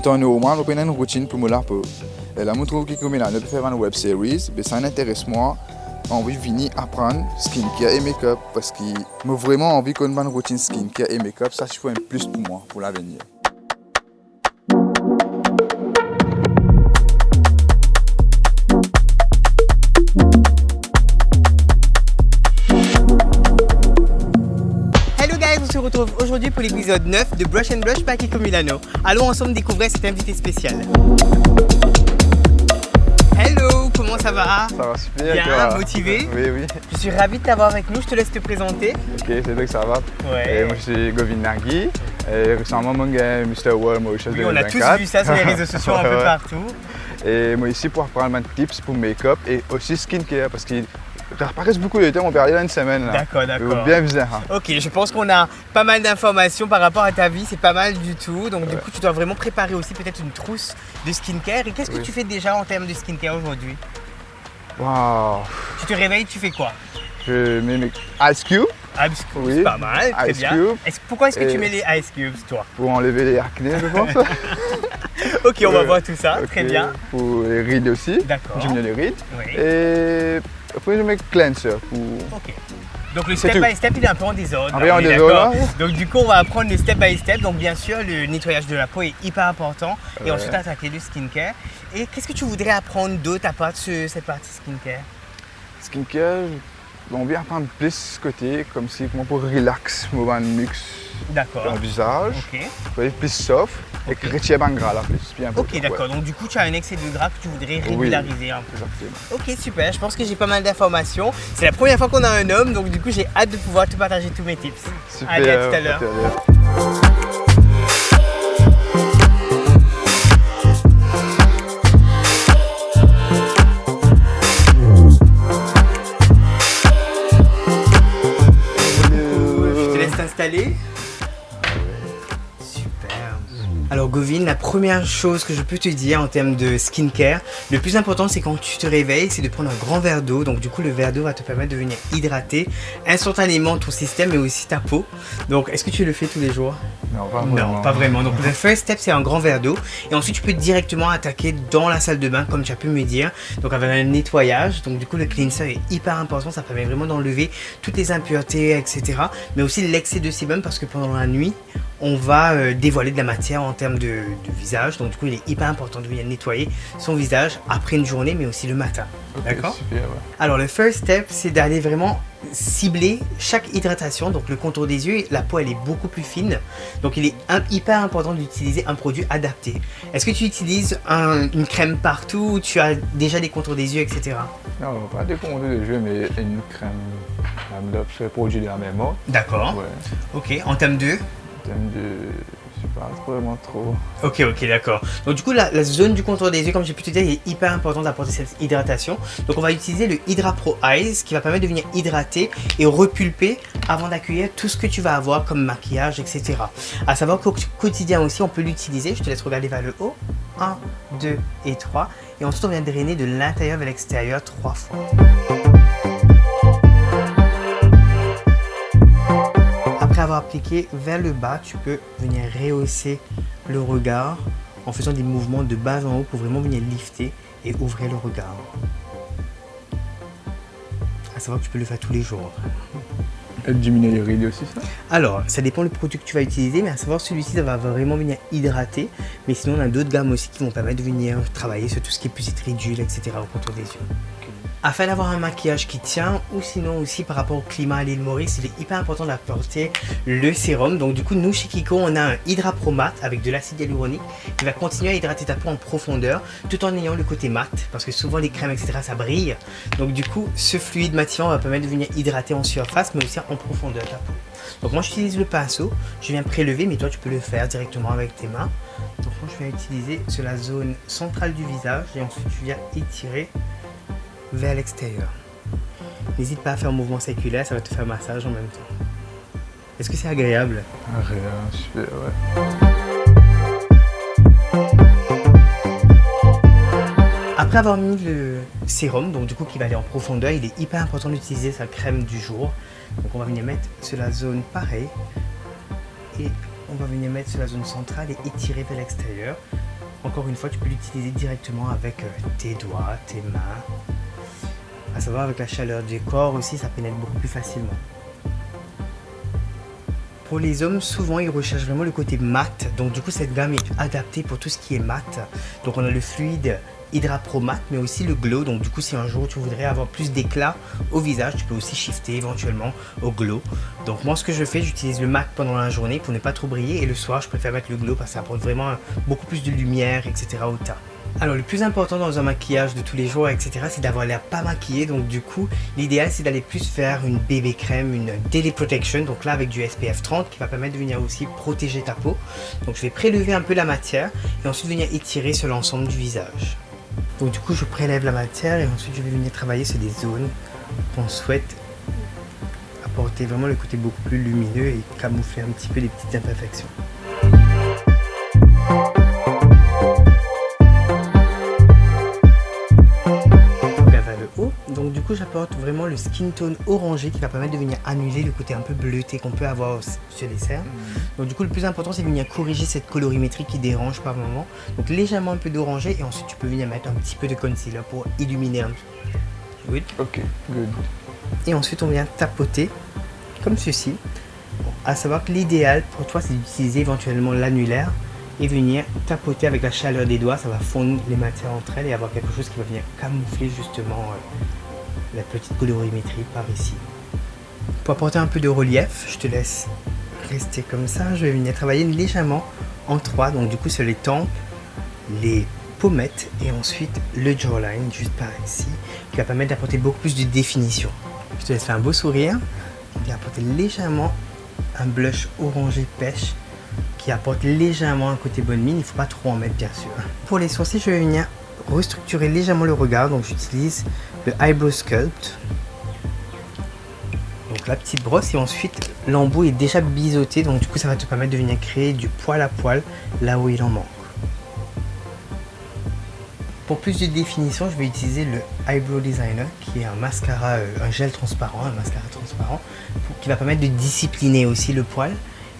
monter un mois, je prends une routine pour me la peau. Et là, je trouve que comme il a faire une web series, ça intéresse moi. J'ai envie de venir apprendre skincare et make-up parce que j'ai vraiment envie qu'on ait une routine skincare et make-up. Ça, c'est un plus pour moi, pour l'avenir. On se retrouve aujourd'hui pour l'épisode 9 de Brush and Blush par Kiko Milano. Allons ensemble découvrir cet invité spécial. Hello, comment ça va? Ça va super. Bien, motivé? Oui. Je suis ravi de t'avoir avec nous, je te laisse te présenter. Ok, c'est vrai que ça va. Ouais. Et moi, je suis Govin Nagui. Et récemment, je suis Mr. World Mauritius 2024. Oui, on a tous vu ça sur les réseaux sociaux un peu partout. Et moi ici pour apprendre des tips pour make-up et aussi skincare parce que ça paraît beaucoup de temps, on perd là une semaine. D'accord. Bien bizarre. Hein. Ok, je pense qu'on a pas mal d'informations par rapport à ta vie, c'est pas mal du tout. Donc du coup, tu dois vraiment préparer aussi peut-être une trousse de skincare. Et qu'est-ce que tu fais déjà en termes de skincare aujourd'hui? Waouh. Tu te réveilles, tu fais quoi? Je mets mes Ice Cube. Ice Cube, c'est pas mal, très bien. Pourquoi est-ce que tu mets les Ice Cubes, toi? Pour enlever les acnés, je pense. Ok, on va voir tout ça, très bien. Pour les rides aussi. D'accord. J'aime bien les rides. Oui. Et après, je mets cleanser. Ok. Donc le step by step, il est un peu en désordre. D'accord. Donc du coup, on va apprendre le step by step. Donc bien sûr, le nettoyage de la peau est hyper important. Et ensuite, attaquer le skincare. Et qu'est-ce que tu voudrais apprendre d'autre à part de cette partie skincare? Skincare, on vient apprendre plus ce côté, comme si comment pour relax, mouvement mix. D'accord. Dans le visage. Ok. Plus soft et retirer bien gras là, plus bien. Ok, d'accord. Donc du coup, tu as un excès de gras que tu voudrais régulariser un peu. Exactement. Ok, super. Je pense que j'ai pas mal d'informations. C'est la première fois qu'on a un homme, donc du coup, j'ai hâte de pouvoir te partager tous mes tips. Super. Allez, à tout à l'heure. Je te laisse t'installer. Alors Govin, la première chose que je peux te dire en termes de skincare, le plus important c'est quand tu te réveilles, c'est de prendre un grand verre d'eau. Donc du coup le verre d'eau va te permettre de venir hydrater instantanément ton système mais aussi ta peau. Donc est-ce que tu le fais tous les jours? Non, pas vraiment. Donc le first step c'est un grand verre d'eau et ensuite tu peux directement attaquer dans la salle de bain comme tu as pu me dire. Donc avec un nettoyage, donc du coup le cleanser est hyper important, ça permet vraiment d'enlever toutes les impuretés etc. Mais aussi l'excès de sébum parce que pendant la nuit, on va dévoiler de la matière en termes de visage. Donc du coup, il est hyper important de venir nettoyer son visage après une journée, mais aussi le matin. D'accord? Super, ouais. Alors le first step, c'est d'aller vraiment cibler chaque hydratation. Donc le contour des yeux, la peau, elle est beaucoup plus fine. Donc il est hyper important d'utiliser un produit adapté. Est-ce que tu utilises une crème partout ou tu as déjà des contours des yeux, etc.? Non, pas des contours des yeux, mais une crème lambda, produit de la même marque. D'accord. Ouais. Ok, en termes de... Je sais pas vraiment trop. Ok, d'accord. Donc du coup, la zone du contour des yeux, comme j'ai pu te dire, il est hyper important d'apporter cette hydratation. Donc on va utiliser le Hydra Pro Eyes qui va permettre de venir hydrater et repulper avant d'accueillir tout ce que tu vas avoir comme maquillage, etc. À savoir qu'au quotidien aussi, on peut l'utiliser. Je te laisse regarder vers le haut. 1, 2 et 3. Et ensuite, on vient drainer de l'intérieur vers l'extérieur 3 fois. Après avoir appliqué vers le bas, tu peux venir rehausser le regard en faisant des mouvements de bas en haut pour vraiment venir lifter et ouvrir le regard. À savoir que tu peux le faire tous les jours. Et diminuer les rides aussi, ça? Alors, ça dépend du produit que tu vas utiliser, mais à savoir celui-ci, ça va vraiment venir hydrater. Mais sinon, on a d'autres gammes aussi qui vont permettre de venir travailler sur tout ce qui est petite ridule, etc. au contour des yeux. Afin d'avoir un maquillage qui tient, ou sinon aussi par rapport au climat à l'île Maurice, il est hyper important d'apporter le sérum. Donc du coup, nous chez Kiko, on a un Hydra Pro Mat avec de l'acide hyaluronique qui va continuer à hydrater ta peau en profondeur tout en ayant le côté mat, parce que souvent les crèmes etc ça brille. Donc du coup, ce fluide matillant va permettre de venir hydrater en surface mais aussi en profondeur ta peau. Donc moi j'utilise le pinceau, je viens prélever, mais toi tu peux le faire directement avec tes mains. Donc moi je viens utiliser sur la zone centrale du visage et ensuite je viens étirer vers l'extérieur. N'hésite pas à faire un mouvement circulaire, ça va te faire un massage en même temps. Est-ce que c'est agréable? Super, ouais. Après avoir mis le sérum, donc du coup qui va aller en profondeur, il est hyper important d'utiliser sa crème du jour. Donc on va venir mettre sur la zone pareille et on va venir mettre sur la zone centrale et étirer vers l'extérieur. Encore une fois, tu peux l'utiliser directement avec tes doigts, tes mains. À savoir avec la chaleur du corps aussi, ça pénètre beaucoup plus facilement. Pour les hommes, souvent ils recherchent vraiment le côté mat. Donc du coup, cette gamme est adaptée pour tout ce qui est mat. Donc on a le fluide Hydra Pro Mat, mais aussi le glow. Donc du coup, si un jour tu voudrais avoir plus d'éclat au visage, tu peux aussi shifter éventuellement au glow. Donc moi, ce que je fais, j'utilise le mat pendant la journée pour ne pas trop briller. Et le soir, je préfère mettre le glow parce que ça apporte vraiment beaucoup plus de lumière, etc. au teint. Alors le plus important dans un maquillage de tous les jours, etc., c'est d'avoir l'air pas maquillé. Donc du coup, l'idéal c'est d'aller plus faire une bébé crème, une daily protection. Donc là avec du SPF 30 qui va permettre de venir aussi protéger ta peau. Donc je vais prélever un peu la matière et ensuite venir étirer sur l'ensemble du visage. Donc du coup je prélève la matière et ensuite je vais venir travailler sur des zones qu'on souhaite apporter vraiment le côté beaucoup plus lumineux et camoufler un petit peu les petites imperfections. Donc du coup j'apporte vraiment le skin tone orangé qui va permettre de venir annuler le côté un peu bleuté qu'on peut avoir sur les cernes. Donc du coup le plus important c'est de venir corriger cette colorimétrie qui dérange par moment. Donc légèrement un peu d'orangé et ensuite tu peux venir mettre un petit peu de concealer pour illuminer un peu. Good. Ok, good. Et ensuite on vient tapoter comme ceci. Bon, à savoir que l'idéal pour toi c'est d'utiliser éventuellement l'annulaire et venir tapoter avec la chaleur des doigts, ça va fondre les matières entre elles et avoir quelque chose qui va venir camoufler justement la petite colorimétrie par ici. Pour apporter un peu de relief, je te laisse rester comme ça, je vais venir travailler légèrement en 3, donc du coup sur les tempes, les pommettes et ensuite le jawline juste par ici, qui va permettre d'apporter beaucoup plus de définition. Je te laisse faire un beau sourire, je vais apporter légèrement un blush orangé pêche, qui apporte légèrement un côté bonne mine, il ne faut pas trop en mettre bien sûr. Pour les sourcils, je vais venir restructurer légèrement le regard, donc j'utilise le Eyebrow Sculpt. Donc la petite brosse et ensuite l'embout est déjà biseauté, donc du coup ça va te permettre de venir créer du poil à poil là où il en manque. Pour plus de définition, je vais utiliser le Eyebrow Designer qui est un mascara, un gel transparent, qui va permettre de discipliner aussi le poil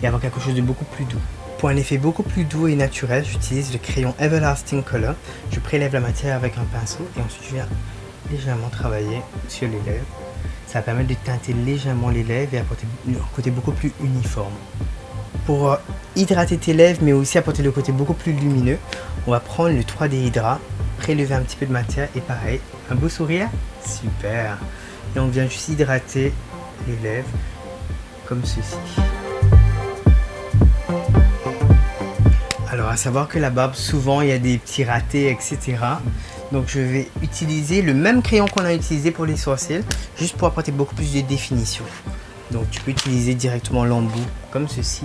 et avoir quelque chose de beaucoup plus doux. Pour un effet beaucoup plus doux et naturel, j'utilise le crayon Everlasting Color. Je prélève la matière avec un pinceau et ensuite je viens légèrement travailler sur les lèvres. Ça va permettre de teinter légèrement les lèvres et apporter un côté beaucoup plus uniforme. Pour hydrater tes lèvres mais aussi apporter le côté beaucoup plus lumineux, on va prendre le 3D Hydra, prélever un petit peu de matière et pareil, un beau sourire, super. Et on vient juste hydrater les lèvres comme ceci. Alors à savoir que la barbe, souvent il y a des petits ratés, etc. Donc je vais utiliser le même crayon qu'on a utilisé pour les sourcils, juste pour apporter beaucoup plus de définition. Donc tu peux utiliser directement l'embout comme ceci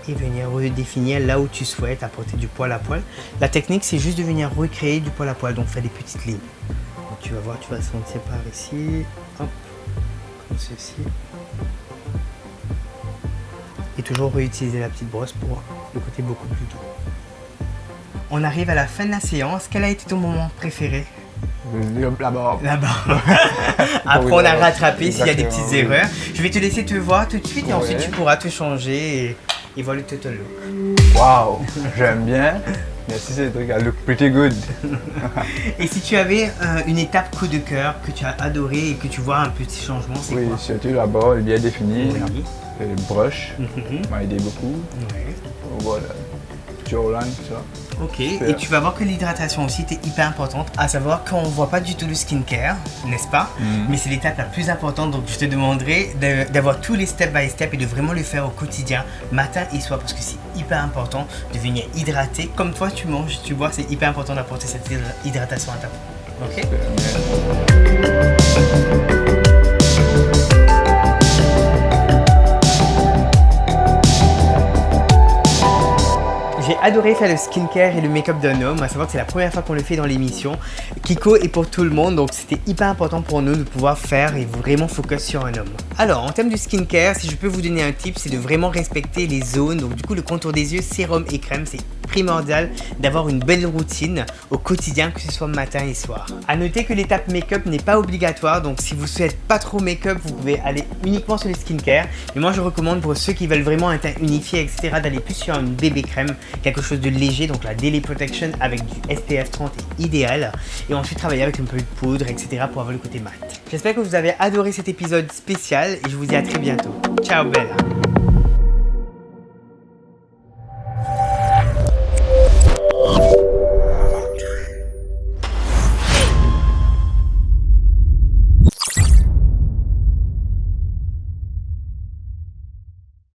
et venir redéfinir là où tu souhaites apporter du poil à poil. La technique c'est juste de venir recréer du poil à poil, donc faire des petites lignes. Donc tu vas voir, tu vas sentir par ici, hop, comme ceci. Et toujours réutiliser la petite brosse pour le côté beaucoup plus doux. On arrive à la fin de la séance. Quel a été ton moment préféré? La barbe. La barbe. Après on a rattrapé s'il y a des petites erreurs. Je vais te laisser te voir tout de suite et ensuite tu pourras te changer et voir le total look. Wow, j'aime bien. Merci Cédric, I look pretty good. Et si tu avais une étape coup de cœur que tu as adoré et que tu vois un petit changement, c'est quoi? Oui, surtout la barbe bien définie. Oui. Le brush m'a aidé beaucoup. Ouais. Voilà. Jawline, tout ça. Ok, et tu vas voir que l'hydratation aussi était hyper importante, à savoir qu'on ne voit pas du tout le skincare, n'est-ce pas? Mais c'est l'étape la plus importante, donc je te demanderai d'avoir tous les step by step et de vraiment le faire au quotidien, matin et soir, parce que c'est hyper important de venir hydrater. Comme toi tu manges, tu vois, c'est hyper important d'apporter cette hydratation à ta peau. Ok? J'ai adoré faire le skincare et le make-up d'un homme, à savoir que c'est la première fois qu'on le fait dans l'émission. Kiko est pour tout le monde, donc c'était hyper important pour nous de pouvoir faire et vraiment focus sur un homme. Alors, en termes de skincare, si je peux vous donner un tip, c'est de vraiment respecter les zones. Donc du coup, le contour des yeux, sérum et crème, c'est primordial d'avoir une belle routine au quotidien, que ce soit matin et soir. A noter que l'étape make-up n'est pas obligatoire, donc si vous souhaitez pas trop make-up, vous pouvez aller uniquement sur le skincare. Mais moi, je recommande pour ceux qui veulent vraiment un teint unifié, etc., d'aller plus sur une bébé crème quelque chose de léger, donc la Daily Protection avec du SPF 30 est idéal. Et ensuite travailler avec un peu de poudre, etc. pour avoir le côté mat. J'espère que vous avez adoré cet épisode spécial et je vous dis à très bientôt. Ciao Bella!